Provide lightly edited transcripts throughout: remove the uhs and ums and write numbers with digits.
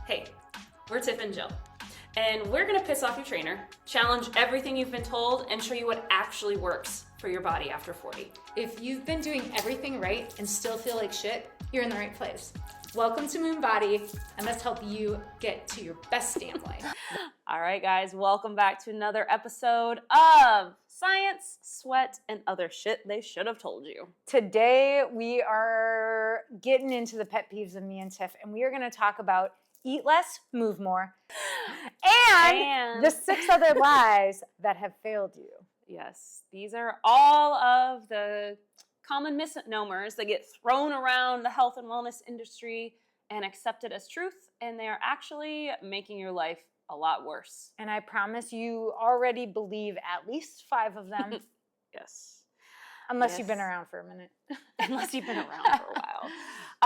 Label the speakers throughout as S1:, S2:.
S1: Hey, we're Tiff and Jill, and we're gonna piss off your trainer, challenge everything you've been told, and show you what actually works for your body after 40.
S2: If you've been doing everything right and still feel like shit, you're in the right place. Welcome to Moon Body, and let's help you get to your best damn life.
S1: All right, guys, welcome back to another episode of Science, Sweat, and Other Shit They Should Have Told You.
S2: Today, we are getting into the pet peeves of me and Tiff, and we are going to talk about eat less, move more, and the 6 other lies that have failed you.
S1: Yes, these are all of the common misnomers that get thrown around the health and wellness industry and accepted as truth, and they are actually making your life a lot worse.
S2: And I promise you already believe at least 5 of them.
S1: Yes.
S2: Unless you've been around for a minute.
S1: Unless you've been around for a while.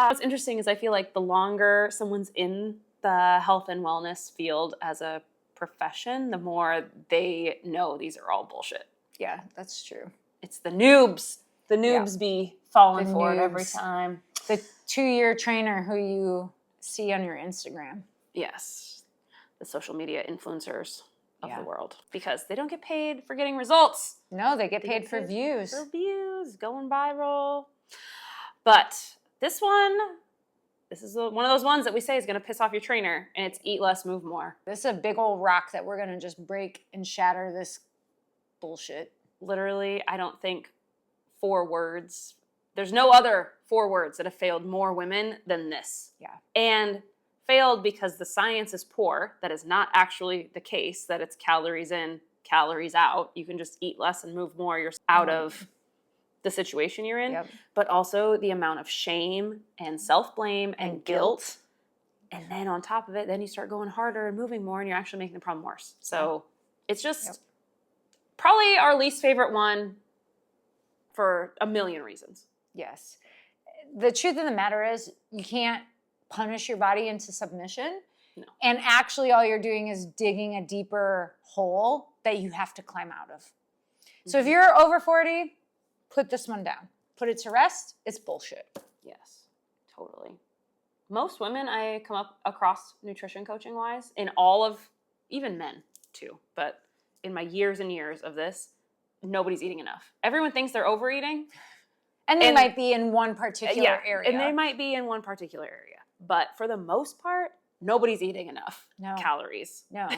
S1: What's interesting is I feel like the longer someone's in the health and wellness field as a profession, the more they know these are all bullshit.
S2: Yeah, that's true.
S1: It's the noobs. The noobs be falling for it every time.
S2: The 2-year trainer who you see on your Instagram.
S1: Yes. The social media influencers of the world. Because they don't get paid for getting results.
S2: No, they get paid for views.
S1: For views, going viral. But this is one of those ones that we say is going to piss off your trainer, and it's eat less, move more.
S2: This is a big old rock that we're going to just break and shatter this bullshit.
S1: Literally, I don't think 4 words. There's no other 4 words that have failed more women than this.
S2: Yeah.
S1: And failed because the science is poor. That is not actually the case, that it's calories in, calories out. You can just eat less and move more. You're out of the situation you're in.
S2: Yep.
S1: But also the amount of shame and self-blame and guilt. And then on top of it, then you start going harder and moving more, and you're actually making the problem worse. So it's just probably our least favorite one for a million reasons.
S2: Yes. The truth of the matter is you can't punish your body into submission.
S1: No.
S2: And actually all you're doing is digging a deeper hole that you have to climb out of. Mm-hmm. So if you're over 40, put this one down. Put it to rest. It's bullshit.
S1: Yes, totally. Most women I come up across nutrition coaching wise, in all of, even men too, but in my years and years of this, nobody's eating enough. Everyone thinks they're overeating.
S2: And they might be in one particular area.
S1: And they might be in one particular area. But for the most part, nobody's eating enough calories.
S2: No.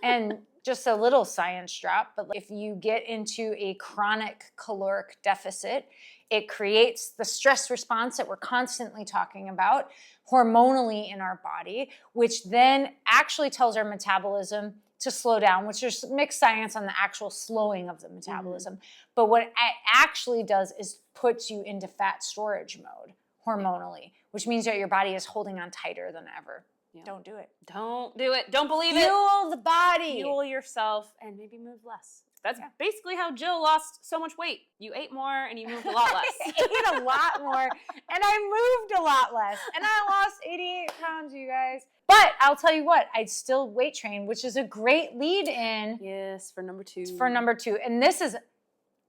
S2: And just a little science drop, but if you get into a chronic caloric deficit, it creates the stress response that we're constantly talking about hormonally in our body, which then actually tells our metabolism to slow down, which there's mixed science on the actual slowing of the metabolism. Mm-hmm. But what it actually does is puts you into fat storage mode hormonally, which means that your body is holding on tighter than ever. Yeah. Don't do it.
S1: Don't do it. Don't believe it.
S2: Fuel the body.
S1: Fuel yourself and maybe move less. That's basically how Jill lost so much weight. You ate more and you moved a lot less.
S2: I ate a lot more and I moved a lot less. And I lost 88 pounds, you guys. But I'll tell you what, I'd still weight train, which is a great lead in.
S1: Yes, for number 2.
S2: For number 2. And this is,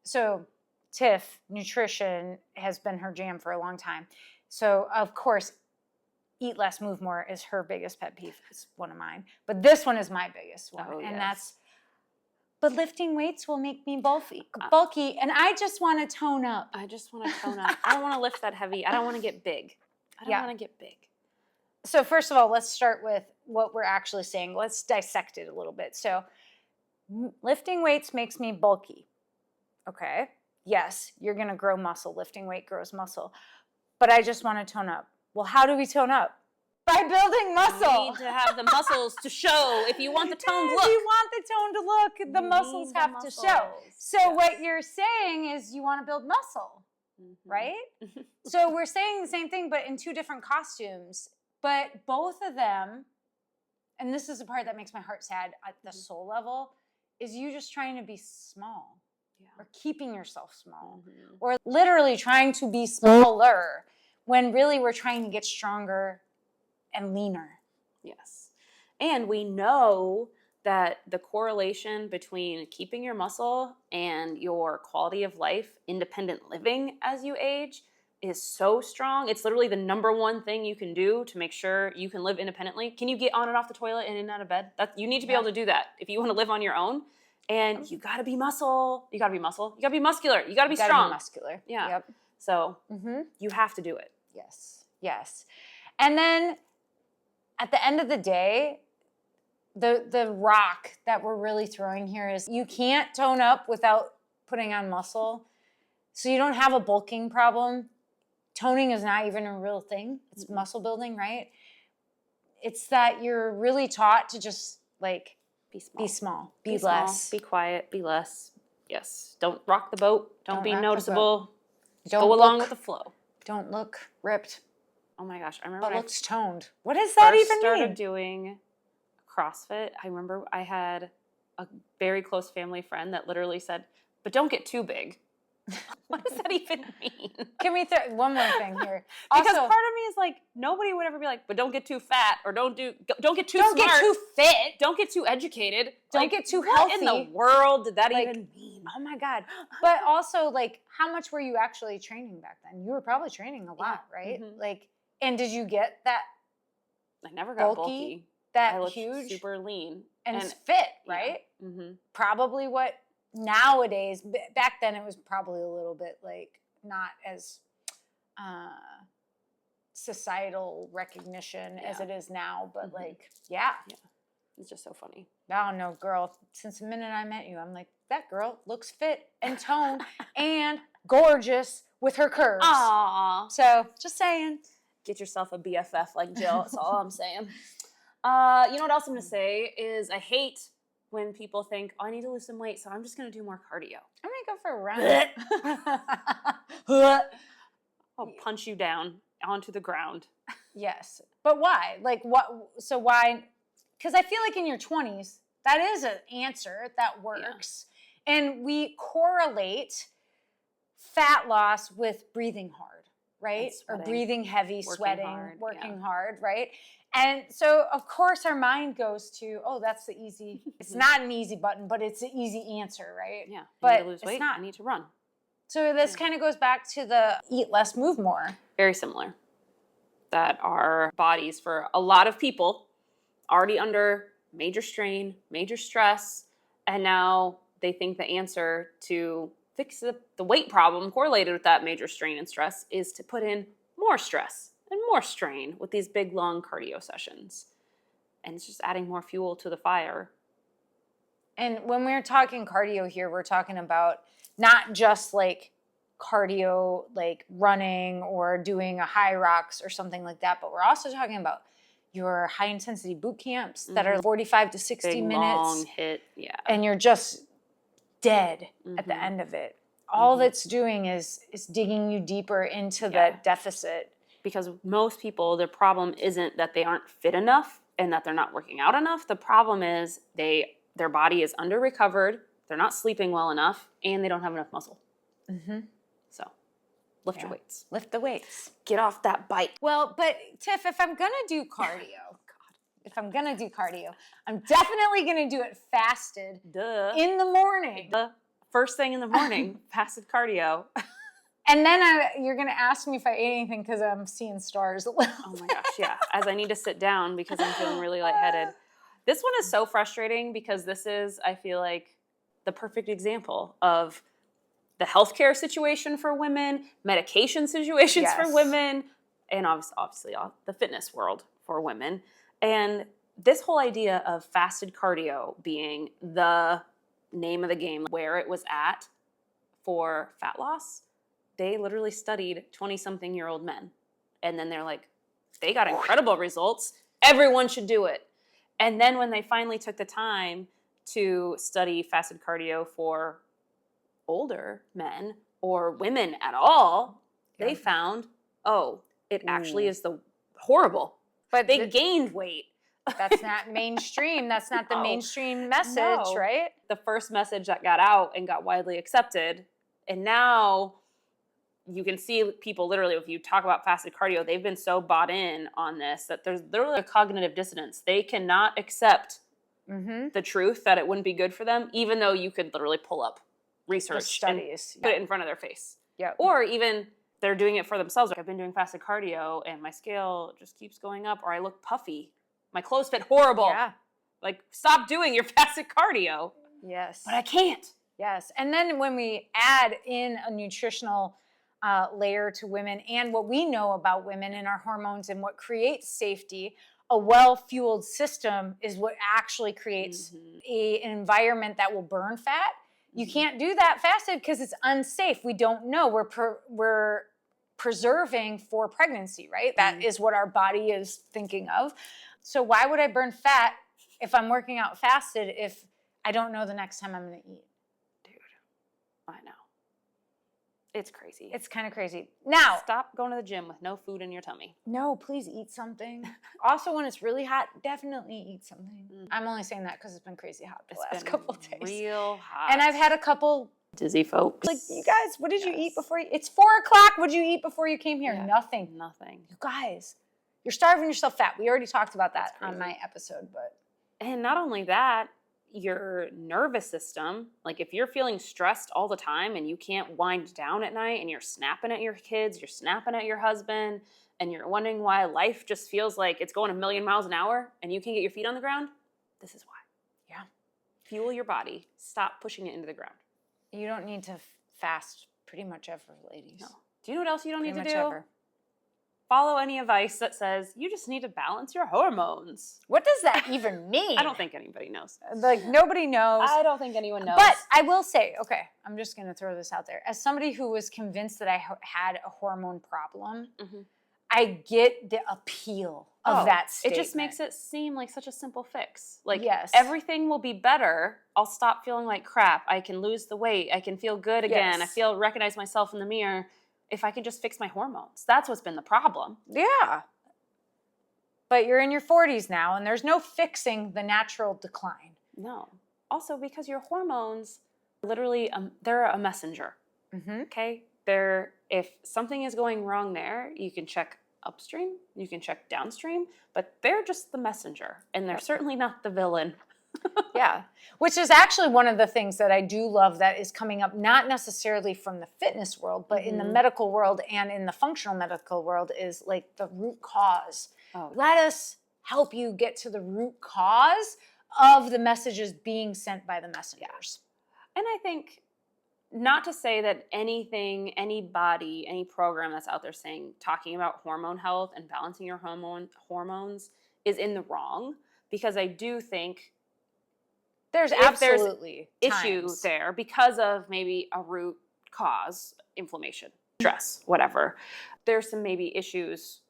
S2: so Tiff, nutrition has been her jam for a long time. So of course, eat less, move more is her biggest pet peeve. It's one of mine. But this one is my biggest one.
S1: Oh,
S2: and
S1: yes.
S2: But lifting weights will make me bulky. And I just want to tone up.
S1: I just want to tone up. I don't want to lift that heavy. I don't want to get big. I don't want to get big.
S2: So first of all, let's start with what we're actually saying. Let's dissect it a little bit. So lifting weights makes me bulky. Okay. Yes, you're going to grow muscle. Lifting weight grows muscle. But I just want to tone up. Well, how do we tone up? By building muscle.
S1: You need to have the muscles to show. If you want the toned look.
S2: If you want the tone to look, the muscles have to show. So what you're saying is you want to build muscle, right? So we're saying the same thing, but in 2 different costumes. But both of them, and this is the part that makes my heart sad at the soul level, is you just trying to be small. Or keeping yourself small. Or literally trying to be smaller when really we're trying to get stronger and leaner.
S1: Yes. And we know that the correlation between keeping your muscle and your quality of life, independent living as you age, is so strong. It's literally the number one thing you can do to make sure you can live independently. Can you get on and off the toilet and in and out of bed? You need to be able to do that if you want to live on your own. And you gotta be muscle. You gotta be muscle. You gotta be muscular. You gotta be strong.
S2: Be muscular.
S1: Yeah.
S2: Yep.
S1: So you have to do it.
S2: Yes. Yes. And then at the end of the day, the rock that we're really throwing here is you can't tone up without putting on muscle. So you don't have a bulking problem. Toning is not even a real thing. It's muscle building, right? It's that you're really taught to just like be small, be less,
S1: be quiet, be less. Yes. Don't rock the boat. Don't be noticeable.
S2: Don't
S1: go along with the flow.
S2: Don't look ripped.
S1: Oh my gosh. I remember
S2: But
S1: when
S2: looks toned. What does
S1: I
S2: that
S1: first
S2: even
S1: started
S2: mean?
S1: doing CrossFit. I remember I had a very close family friend that literally said, but don't get too big. What does that even mean?
S2: Can we throw one more thing here?
S1: Because
S2: Also,
S1: part of me is like, nobody would ever be like, but don't get too fat or don't get too
S2: don't
S1: smart.
S2: get too fit.
S1: Don't get too educated.
S2: Don't get too
S1: what
S2: healthy.
S1: in the world did that
S2: Like,
S1: even mean?
S2: Oh my God. But also, like, how much were you actually training back then? You were probably training a lot, right?
S1: Mm-hmm.
S2: Like, and did you get that
S1: I never got bulky.
S2: that
S1: I looked
S2: huge,
S1: super lean
S2: and fit, right?
S1: Yeah. Mm-hmm.
S2: Probably what nowadays, back then it was probably a little bit like not as societal recognition as it is now, but like, yeah.
S1: It's just so funny.
S2: Oh no, girl, since the minute I met you, I'm like, that girl looks fit and toned and gorgeous with her curves.
S1: Aww.
S2: So just saying.
S1: Get yourself a BFF like Jill. That's all I'm saying. You know what else I'm going to say is I hate when people think, oh, I need to lose some weight, so I'm just going to do more cardio.
S2: I'm going to go for a run.
S1: I'll punch you down onto the ground.
S2: Yes. But why? Like, what? So why? Because I feel like in your 20s, that is an answer that works. Yeah. And we correlate fat loss with breathing hard. Right? Or breathing heavy, sweating, working hard, right? And so, of course, our mind goes to, oh, that's the easy, it's not an easy button, but it's the easy answer, right?
S1: Yeah.
S2: But
S1: I need to lose weight.
S2: It's not.
S1: I need to run.
S2: So this kind of goes back to the eat less, move more.
S1: Very similar. That our bodies, for a lot of people, already under major strain, major stress, and now they think the answer to fix the weight problem correlated with that major strain and stress is to put in more stress and more strain with these big, long cardio sessions. And it's just adding more fuel to the fire.
S2: And when we're talking cardio here, we're talking about not just like cardio, like running or doing a high rocks or something like that, but we're also talking about your high intensity boot camps that are 45 to 60
S1: big,
S2: minutes.
S1: Long hit, yeah.
S2: And you're just dead at the end of it. All that's doing is digging you deeper into that deficit.
S1: Because most people, their problem isn't that they aren't fit enough and that they're not working out enough. The problem is their body is under recovered, they're not sleeping well enough, and they don't have enough muscle. So lift your weights.
S2: Lift the weights.
S1: Get off that bike.
S2: Well, but Tiff, if I'm going to do cardio, I'm definitely going to do it fasted.
S1: Duh.
S2: In the morning.
S1: First thing in the morning, fasted cardio.
S2: And then you're going to ask me if I ate anything because I'm seeing stars a little.
S1: Oh my gosh, yeah. As I need to sit down because I'm feeling really lightheaded. This one is so frustrating because this is, I feel like, the perfect example of the healthcare situation for women, medication situations for women, and obviously the fitness world for women. And this whole idea of fasted cardio being the name of the game, where it was at for fat loss, they literally studied 20-something-year-old men. And then they're like, they got incredible results. Everyone should do it. And then when they finally took the time to study fasted cardio for older men or women at all, they found, it actually is horrible. But they gained weight.
S2: That's not mainstream. That's not the mainstream message, right?
S1: The first message that got out and got widely accepted. And now you can see people literally, if you talk about fasted cardio, they've been so bought in on this that there's literally a cognitive dissonance. They cannot accept the truth that it wouldn't be good for them, even though you could literally pull up research
S2: studies,
S1: and put it in front of their face.
S2: Yeah.
S1: Or even they're doing it for themselves. Like, I've been doing fasted cardio and my scale just keeps going up, or I look puffy. My clothes fit horrible.
S2: Yeah.
S1: Like, stop doing your fasted cardio.
S2: Yes.
S1: But I can't.
S2: Yes. And then when we add in a nutritional layer to women and what we know about women and our hormones and what creates safety, a well-fueled system is what actually creates an environment that will burn fat. You can't do that fasted because it's unsafe. We don't know. We're preserving for pregnancy, right? That is what our body is thinking of. So why would I burn fat if I'm working out fasted if I don't know the next time I'm going to eat?
S1: Dude, I know. It's crazy.
S2: It's kind of crazy. Now,
S1: stop going to the gym with no food in your tummy.
S2: No, please eat something. Also, when it's really hot, definitely eat something. I'm only saying that because it's been crazy hot the last couple of days.
S1: Real hot.
S2: And I've had a couple
S1: dizzy folks.
S2: Like, you guys, what did you eat before it's 4 o'clock. What did you eat before you came here?
S1: Yeah,
S2: Nothing. You guys, you're starving yourself fat. We already talked about that on my episode, but.
S1: And not only that, your nervous system, like if you're feeling stressed all the time and you can't wind down at night and you're snapping at your kids, you're snapping at your husband, and you're wondering why life just feels like it's going a million miles an hour and you can't get your feet on the ground, this is why.
S2: Yeah.
S1: Fuel your body. Stop pushing it into the ground.
S2: You don't need to fast pretty much ever, ladies.
S1: No. Do you know what else you don't need to do?
S2: Ever.
S1: Follow any advice that says you just need to balance your hormones.
S2: What does that even mean?
S1: I don't think anybody knows.
S2: Like, nobody knows.
S1: I don't think anyone knows.
S2: But I will say, okay, I'm just going to throw this out there. As somebody who was convinced that I had a hormone problem, I get the appeal of that statement.
S1: It just makes it seem like such a simple fix. Like,
S2: yes,
S1: everything will be better. I'll stop feeling like crap. I can lose the weight. I can feel good again.
S2: Yes.
S1: I recognize myself in the mirror. If I can just fix my hormones. That's what's been the problem.
S2: Yeah. But you're in your 40s now, and there's no fixing the natural decline.
S1: No. Also, because your hormones, literally, they're a messenger. Okay? If something is going wrong there, you can check upstream, you can check downstream, but they're just the messenger, and they're certainly not the villain.
S2: Yeah, which is actually one of the things that I do love that is coming up, not necessarily from the fitness world, but in the medical world and in the functional medical world, is like the root cause. Let us help you get to the root cause of the messages being sent by the messengers.
S1: And I think, not to say that anything, anybody, any program that's out there talking about hormone health and balancing your hormones is in the wrong, because I do think
S2: there's absolutely
S1: issue there because of maybe a root cause, inflammation, stress, whatever. There's some maybe issues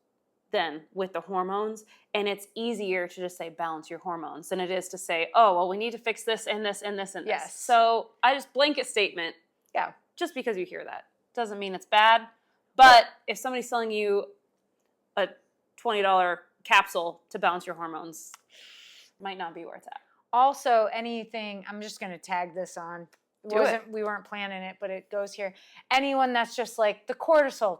S1: then with the hormones, and it's easier to just say balance your hormones than it is to say, oh, well, we need to fix this and this and this and this.
S2: Yes.
S1: So I just blanket statement.
S2: Yeah.
S1: Just because you hear that doesn't mean it's bad. But if somebody's selling you a $20 capsule to balance your hormones, might not be where it's at.
S2: Also, anything, I'm just going to tag this on. We weren't planning it, but it goes here. Anyone that's just like the cortisol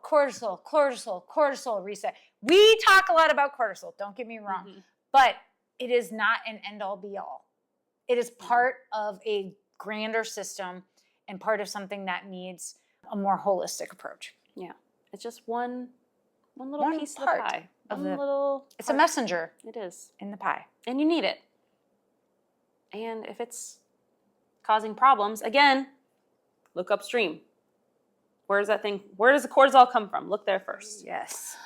S2: reset. We talk a lot about cortisol, don't get me wrong, but it is not an end-all be-all. It is part of a grander system and part of something that needs a more holistic approach.
S1: Yeah. It's just one little piece of the pie.
S2: It's a messenger.
S1: It is.
S2: In the pie.
S1: And you need it. And if it's causing problems, again, look upstream. Where does the cortisol come from? Look there first.
S2: Yes.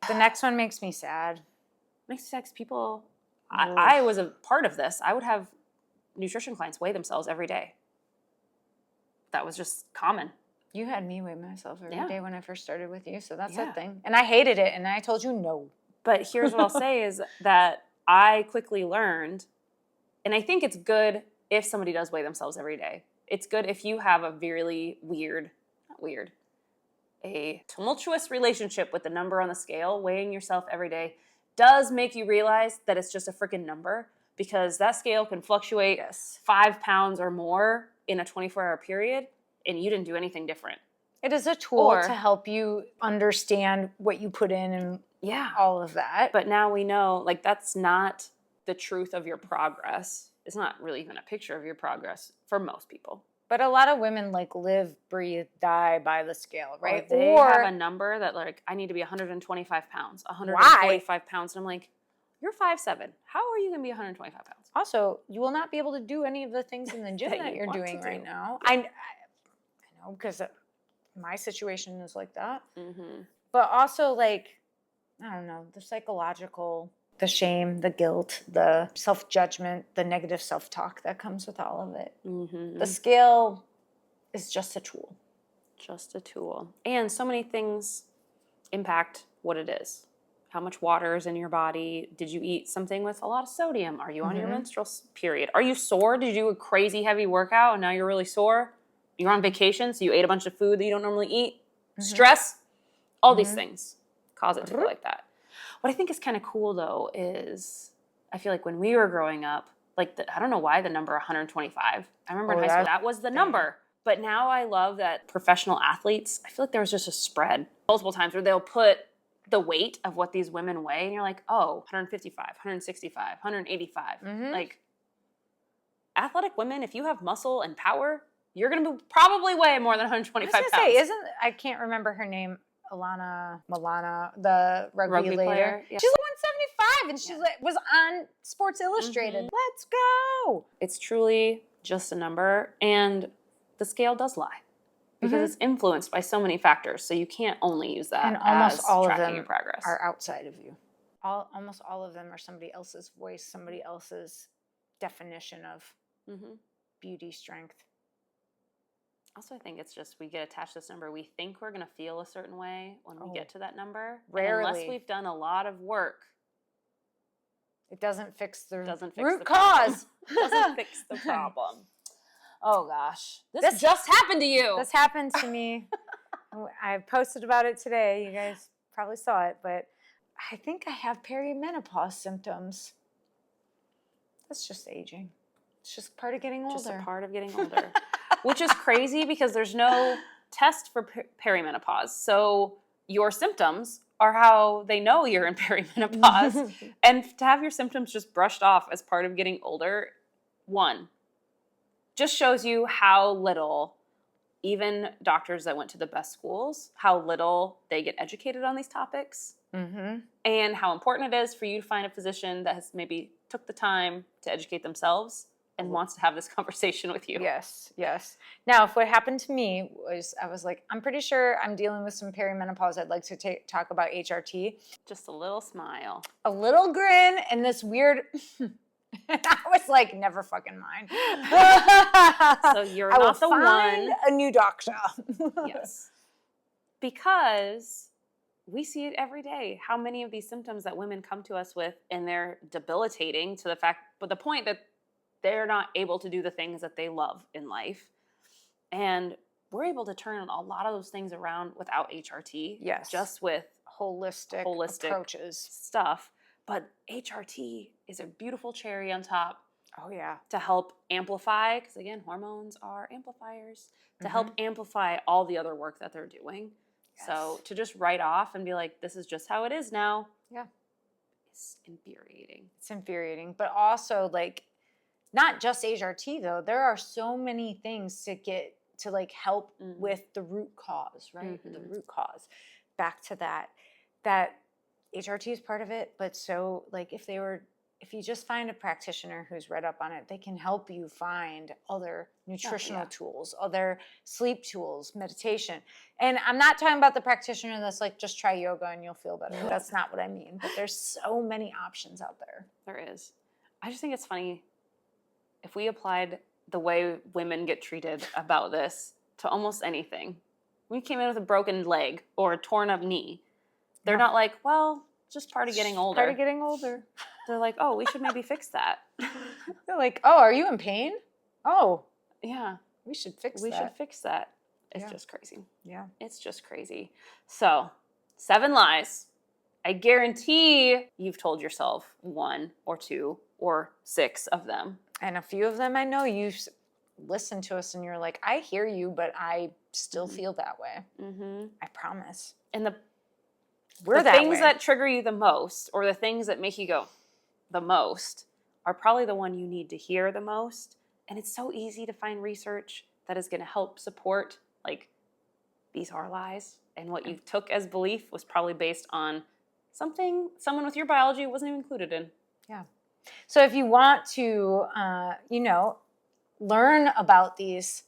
S2: The next one makes me sad.
S1: Makes me sad because people, I was a part of this. I would have nutrition clients weigh themselves every day. That was just common.
S2: You had me weigh myself every day when I first started with you, so that's a thing. And I hated it, and I told you no.
S1: But here's what I'll say is that I quickly learned, and I think it's good if somebody does weigh themselves every day. It's good if you have a really a tumultuous relationship with the number on the scale. Weighing yourself every day does make you realize that it's just a freaking number, because that scale can fluctuate 5 pounds or more in a 24-hour period, and you didn't do anything different.
S2: It is a tool to help you understand what you put in and all of that.
S1: But now we know, like, that's not the truth of your progress. It's not really even a picture of your progress for most people.
S2: But a lot of women like live, breathe, die by the scale, right?
S1: Or they have a number that like, I need to be 125 pounds, 145 pounds. And I'm like, you're 5'7". How are you going to be 125 pounds?
S2: Also, you will not be able to do any of the things in the gym that you're doing right now. I know, because my situation is like that. Mm-hmm. But also, like, I don't know, the psychological, the shame, the guilt, the self-judgment, the negative self-talk that comes with all of it. Mm-hmm. The scale is just a tool.
S1: Just a tool. And so many things impact what it is. How much water is in your body? Did you eat something with a lot of sodium? Are you on your menstrual period? Are you sore? Did you do a crazy heavy workout and now you're really sore? You're on vacation, so you ate a bunch of food that you don't normally eat. Stress, all these things cause it to go like that. What I think is kind of cool, though, is I feel like when we were growing up, like, I don't know why the number 125. I remember in high school, that was the number. But now I love that professional athletes, I feel like there was just a spread multiple times where they'll put the weight of what these women weigh, and you're like, oh, 155, 165, 185. Like, athletic women, if you have muscle and power, you're going to probably weigh more than 125 pounds. I was
S2: going to say, I can't remember her name, Milana, the rugby player. Yeah. She's 175, and she was on Sports Illustrated. Let's go.
S1: It's truly just a number, and the scale does lie because it's influenced by so many factors. So you can't only use that
S2: and almost
S1: as
S2: all
S1: tracking
S2: of them
S1: your progress.
S2: Are outside of you. Almost all of them are somebody else's voice, somebody else's definition of beauty, strength.
S1: Also, I think it's just we get attached to this number. We think we're going to feel a certain way when we get to that number.
S2: Rarely.
S1: And unless we've done a lot of work.
S2: It doesn't fix the
S1: root
S2: cause.
S1: Doesn't fix the problem. Oh, gosh. This just happened to you.
S2: This happened to me. I posted about it today. You guys probably saw it. But I think I have perimenopause symptoms. That's just aging. It's just part of getting older.
S1: Just a part of getting older. Which is crazy because there's no test for perimenopause. So your symptoms are how they know you're in perimenopause. And to have your symptoms just brushed off as part of getting older, just shows you how little, even doctors that went to the best schools, how little they get educated on these topics. And how important it is for you to find a physician that has maybe took the time to educate themselves and wants to have this conversation with you.
S2: Yes, yes. Now, if what happened to me was, I was like, I'm pretty sure I'm dealing with some perimenopause. I'd like to talk about HRT.
S1: Just a little smile.
S2: A little grin and this weird... I was like, never fucking mind.
S1: So you're not the one.
S2: A new doctor.
S1: Yes. Because we see it every day. How many of these symptoms that women come to us with, and they're debilitating to the fact, but the point that they're not able to do the things that they love in life. And we're able to turn a lot of those things around without HRT.
S2: Yes.
S1: Just with
S2: holistic approaches.
S1: Stuff. But HRT is a beautiful cherry on top.
S2: Oh, yeah.
S1: To help amplify, because again, hormones are amplifiers, to help amplify all the other work that they're doing. Yes. So to just write off and be like, this is just how it is now.
S2: Yeah.
S1: It's infuriating.
S2: It's infuriating. But also, like, not just HRT, though. There are so many things to like help with the root cause, right? The root cause. Back to that HRT is part of it, but so like if you just find a practitioner who's read up on it, they can help you find other nutritional tools, other sleep tools, meditation. And I'm not talking about the practitioner that's like, just try yoga and you'll feel better. That's not what I mean. But there's so many options out there.
S1: There is. I just think it's funny if we applied the way women get treated about this to almost anything. We came in with a broken leg or a torn up knee. They're not like, well, just part of getting older.
S2: Part of getting older.
S1: They're like, oh, we should maybe fix that.
S2: They're like, oh, are you in pain? Oh,
S1: yeah.
S2: We should fix
S1: that. It's just crazy.
S2: Yeah.
S1: It's just crazy. So, 7 lies. I guarantee you've told yourself 1 or 2 or 6 of them.
S2: And a few of them I know you listen to us and you're like, I hear you, but I still feel that way. I promise.
S1: And the
S2: We're that
S1: things
S2: way.
S1: that trigger you the most, or the things that make you go the most, are probably the one you need to hear the most. And it's so easy to find research that is going to help support, like, these are lies, and what you took as belief was probably based on something someone with your biology wasn't even included in.
S2: Yeah. So if you want to, learn about these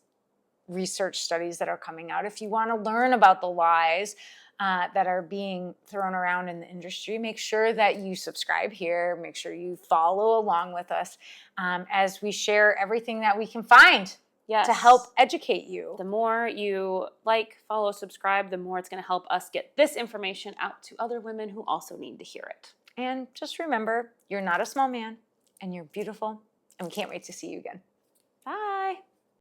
S2: research studies that are coming out, if you want to learn about the lies that are being thrown around in the industry, make sure that you subscribe here. Make sure you follow along with us as we share everything that we can find to help educate you.
S1: The more you like, follow, subscribe, the more it's going to help us get this information out to other women who also need to hear it.
S2: And just remember, you're not a small man, and you're beautiful, and we can't wait to see you again.
S1: Bye.